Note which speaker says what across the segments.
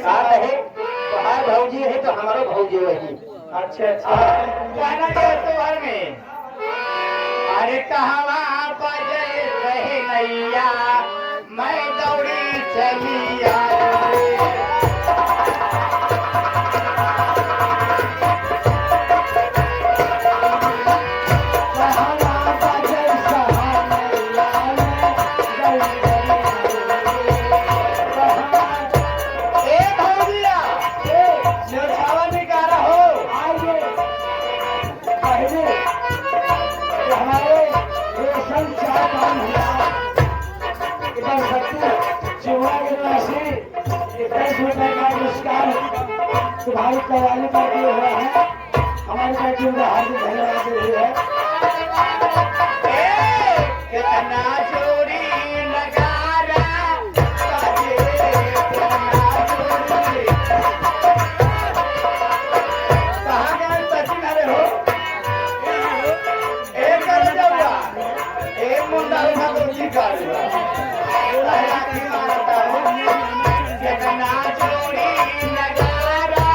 Speaker 1: साथ है तो हर भौजी है तो हमारो भौजी वही।
Speaker 2: अच्छा अच्छा गाना के त्योहार में अरे कहवा बजे रहे नैया मैं दौड़ी चली आई।
Speaker 1: तुम्हारी तैयारी करती हुए है हमारी बेटी को हार्दिक धन्यवाद दे रही है।
Speaker 2: कितना चोरी नगारा बाजे, कितना चोरी। कहाँ गए सचिन? अरे हो एक कर जाऊंगा एक मुंडा उठा तो जी कर कितना चोरी नगारा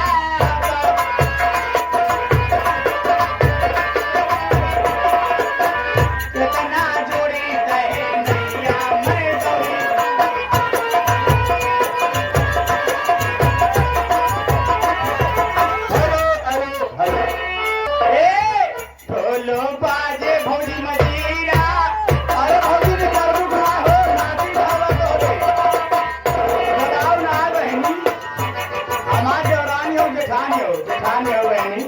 Speaker 2: कितना जोड़ी कहे नैया मैं दौड़ी। ढोलो बाजे भौजी मजीरा अरे भौजी ने कर उठा हो नाची ढावा तोड़े बताओ ना बहनी हमारे देवरानी हो जेठानी हो बहनी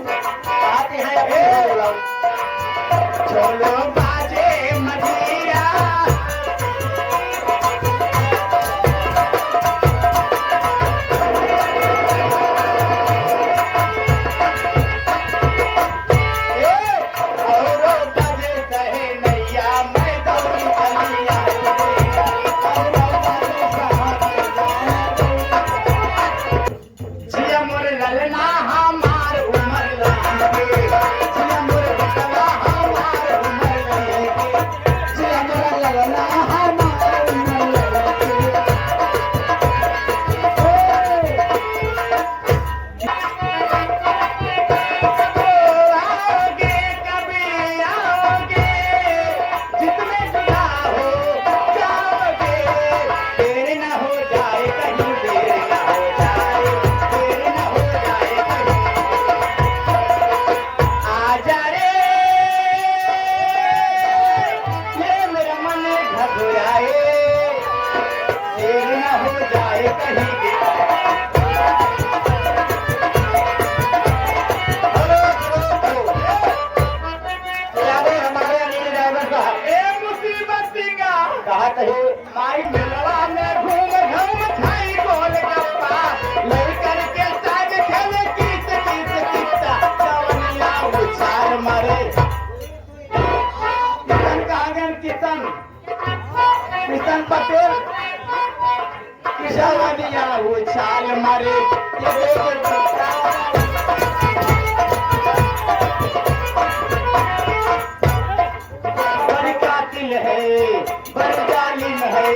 Speaker 2: आते हैं अपने चलो बाजे मजीरा माई मिलवा में घूम घूम खाई गोल गप्पा लेकर के साग खेले कीत कीत कीता जवनिया उछाल मारे। किशन कागन किशन पटेल जवनिया उछाल मारे। ये बड़ी कातिल है बड़ी जालिम है।